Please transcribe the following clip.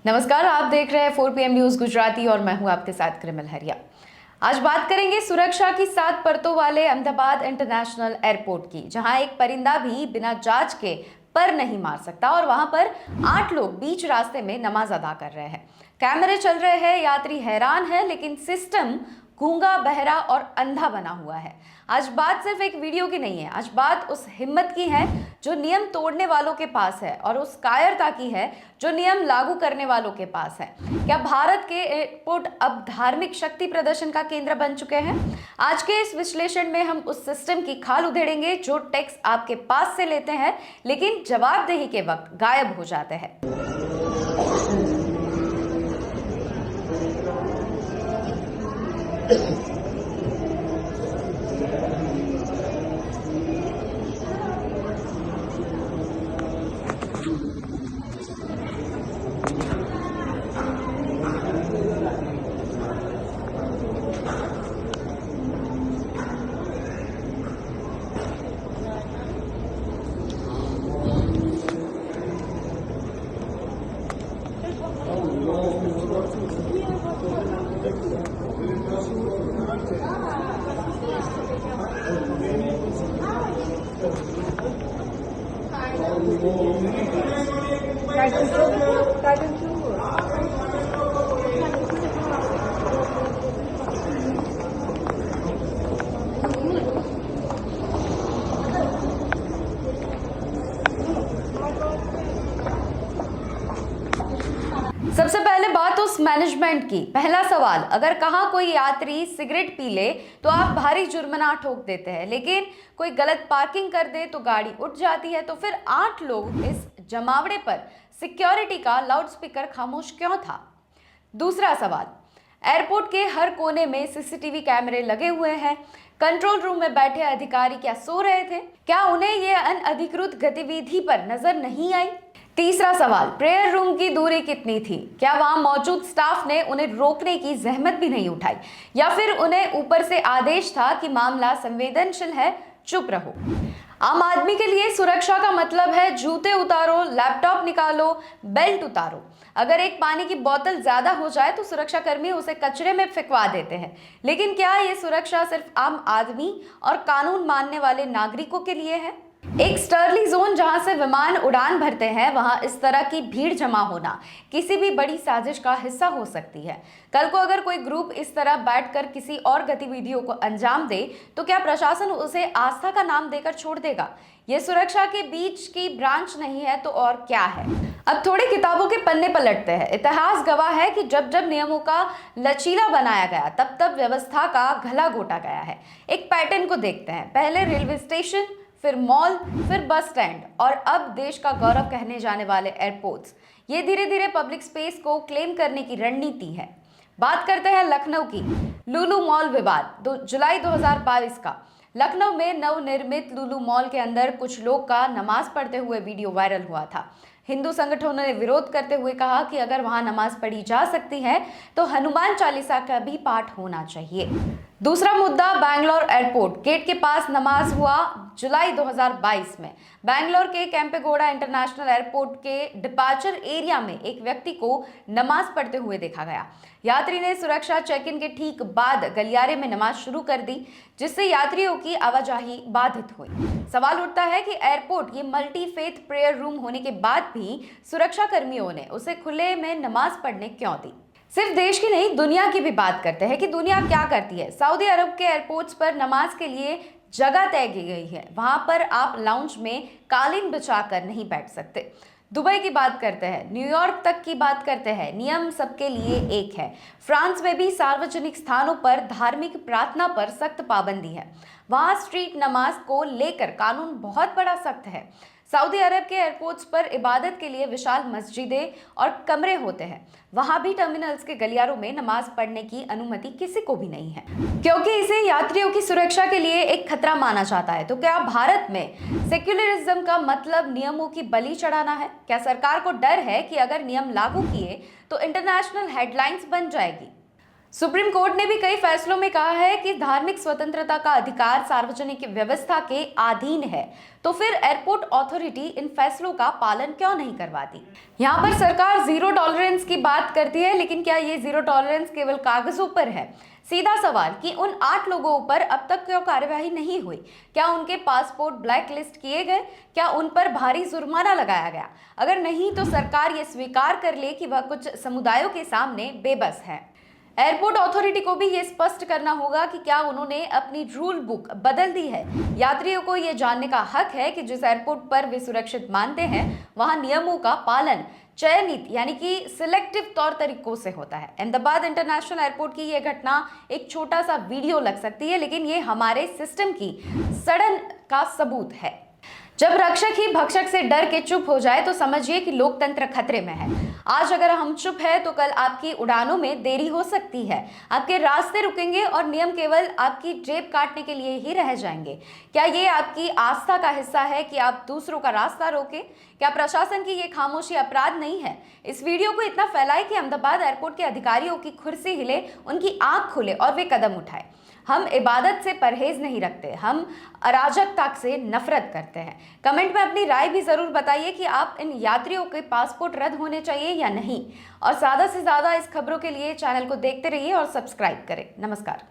नमस्कार, आप देख रहे हैं 4 PM न्यूज गुजराती और मैं हूं आपके साथ कृमल हरिया। आज बात करेंगे सुरक्षा की 7 परतों वाले अहमदाबाद इंटरनेशनल एयरपोर्ट की, जहां एक परिंदा भी बिना जांच के पर नहीं मार सकता और वहां पर 8 लोग बीच रास्ते में नमाज अदा कर रहे हैं। कैमरे चल रहे हैं, यात्री हैरान है, लेकिन सिस्टम गूंगा, बहरा और अंधा बना हुआ है। आज बात सिर्फ एक वीडियो की नहीं है, आज बात उस हिम्मत की है जो नियम तोड़ने वालों के पास है और उस कायरता की है जो नियम लागू करने वालों के पास है। क्या भारत के एयरपोर्ट अब धार्मिक शक्ति प्रदर्शन का केंद्र बन चुके हैं? आज के इस विश्लेषण में हम उस सिस्टम की खाल उधेड़ेंगे जो टैक्स आपके पास से लेते हैं लेकिन जवाबदेही के वक्त गायब हो जाते हैं। सबसे पहले बात उस मैनेजमेंट की। पहला सवाल, अगर कहा कोई यात्री सिगरेट पी ले तो आप भारी जुर्माना ठोक देते हैं, लेकिन कोई गलत पार्किंग कर दे तो गाड़ी उठ जाती है। तो फिर 8 लोग इस जमावड़े पर सिक्योरिटी का लाउडस्पीकर खामोश क्यों था? दूसरा सवाल, एयरपोर्ट के हर कोने में सीसीटीवी कैमरे लगे हुए हैं। कंट्रोल रूम में बैठे अधिकारी क्या सो रहे थे? क्या उन्हें यह अनअधिकृत गतिविधि पर नजर नहीं आई? तीसरा सवाल, प्रेयर रूम की दूरी कितनी थी? क्या वहां मौजूद स्टाफ ने उन्हें रोकने की जहमत भी नहीं उठाई, या फिर उन्हें ऊपर से आदेश था कि मामला संवेदनशील है, चुप रहो? आम आदमी के लिए सुरक्षा का मतलब है जूते उतारो, लैपटॉप निकालो, बेल्ट उतारो। अगर एक पानी की बोतल ज्यादा हो जाए तो सुरक्षा कर्मी उसे कचरे में फेंकवा देते हैं, लेकिन क्या ये सुरक्षा सिर्फ आम आदमी और कानून मानने वाले नागरिकों के लिए है? एक स्टर्ली जोन जहां से विमान उड़ान भरते हैं, वहां इस तरह की भीड़ जमा होना किसी भी बड़ी साजिश का हिस्सा हो सकती है। कल को अगर कोई ग्रुप इस तरह बैठकर किसी और गतिविधियों को अंजाम दे तो क्या प्रशासन उसे आस्था का नाम देकर छोड़ देगा? ये सुरक्षा के बीच की ब्रांच नहीं है तो और क्या है? अब थोड़े किताबों के पन्ने पलटते हैं। इतिहास गवाह है कि जब जब नियमों का लचीला बनाया गया तब तब व्यवस्था का गला घोटा गया है। एक पैटर्न को देखते हैं। पहले रेलवे स्टेशन, फिर मॉल, फिर बस स्टैंड और अब देश का गौरव कहने जाने वाले एयरपोर्ट्स। ये धीरे धीरे पब्लिक स्पेस को क्लेम करने की रणनीति है। बात करते हैं लखनऊ की। लुलु मॉल विवाद, जुलाई 2022 का। लखनऊ में नवनिर्मित लुलु मॉल के अंदर कुछ लोग का नमाज पढ़ते हुए वीडियो वायरल हुआ था। हिंदू संगठनों ने विरोध करते हुए कहा कि अगर वहां नमाज पढ़ी जा सकती है तो हनुमान चालीसा का भी पाठ होना चाहिए। दूसरा मुद्दा, बैंगलोर एयरपोर्ट गेट के पास नमाज हुआ जुलाई 2022 में। बैंगलोर के केंपेगौड़ा इंटरनेशनल एयरपोर्ट के डिपार्चर एरिया में एक व्यक्ति को नमाज पढ़ते हुए देखा गया। यात्री ने सुरक्षा चेक इन के ठीक बाद गलियारे में नमाज शुरू कर दी, जिससे यात्रियों की आवाजाही बाधित हुई। सवाल उठता है कि एयरपोर्ट ये मल्टी फेथ प्रेयर रूम होने के बाद भी सुरक्षा कर्मियों ने उसे खुले में नमाज पढ़ने क्यों दी? सिर्फ देश की नहीं, दुनिया की भी बात करते हैं कि दुनिया क्या करती है। सऊदी अरब के एयरपोर्ट्स पर नमाज के लिए जगह तय की गई है। वहां पर आप लाउंज में कालीन बिछाकर नहीं बैठ सकते। दुबई की बात करते हैं, न्यूयॉर्क तक की बात करते हैं, नियम सबके लिए एक है। फ्रांस में भी सार्वजनिक स्थानों पर धार्मिक प्रार्थना पर सख्त पाबंदी है। वहां स्ट्रीट नमाज को लेकर कानून बहुत बड़ा सख्त है। सऊदी अरब के एयरपोर्ट्स पर इबादत के लिए विशाल मस्जिदें और कमरे होते हैं। वहां भी टर्मिनल्स के गलियारों में नमाज पढ़ने की अनुमति किसी को भी नहीं है, क्योंकि इसे यात्रियों की सुरक्षा के लिए एक खतरा माना जाता है। तो क्या भारत में सेक्युलरिज्म का मतलब नियमों की बलि चढ़ाना है? क्या सरकार को डर है कि अगर नियम लागू किए तो इंटरनेशनल हेडलाइंस बन जाएगी? सुप्रीम कोर्ट ने भी कई फैसलों में कहा है कि धार्मिक स्वतंत्रता का अधिकार सार्वजनिक व्यवस्था के अधीन है, तो फिर एयरपोर्ट अथॉरिटी इन फैसलों का पालन क्यों नहीं करवाती? यहाँ पर सरकार जीरो टॉलरेंस की बात करती है, लेकिन क्या ये जीरो टॉलरेंस केवल कागजों पर है? सीधा सवाल कि उन 8 लोगों पर अब तक क्यों कार्यवाही नहीं हुई? क्या उनके पासपोर्ट ब्लैक लिस्ट किए गए? क्या उन पर भारी जुर्माना लगाया गया? अगर नहीं तो सरकार ये स्वीकार कर ले कि वह कुछ समुदायों के सामने बेबस है। एयरपोर्ट अथॉरिटी को भी ये स्पष्ट करना होगा कि क्या उन्होंने अपनी रूल बुक बदल दी है। यात्रियों को ये जानने का हक है कि जिस एयरपोर्ट पर वे सुरक्षित मानते हैं वहां नियमों का पालन चयनित यानी कि सिलेक्टिव तौर तरीकों से होता है। अहमदाबाद इंटरनेशनल एयरपोर्ट की यह घटना एक छोटा सा वीडियो लग सकती है, लेकिन ये हमारे सिस्टम की सड़न का सबूत है। जब रक्षक ही भक्षक से डर के चुप हो जाए तो समझिए कि लोकतंत्र खतरे में है। आज अगर हम चुप है तो कल आपकी उड़ानों में देरी हो सकती है, आपके रास्ते रुकेंगे और नियम केवल आपकी जेब काटने के लिए ही रह जाएंगे। क्या ये आपकी आस्था का हिस्सा है कि आप दूसरों का रास्ता रोके? क्या प्रशासन की ये खामोशी अपराध नहीं है? इस वीडियो को इतना फैलाए कि अहमदाबाद एयरपोर्ट के अधिकारियों की कुर्सी हिले, उनकी आंख खुले और वे कदम उठाए। हम इबादत से परहेज नहीं रखते, हम अराजकता से नफरत करते हैं। कमेंट में अपनी राय भी जरूर बताइए कि आप इन यात्रियों के पासपोर्ट रद्द होने चाहिए या नहीं। और ज़्यादा से ज़्यादा इस खबरों के लिए चैनल को देखते रहिए और सब्सक्राइब करें। नमस्कार।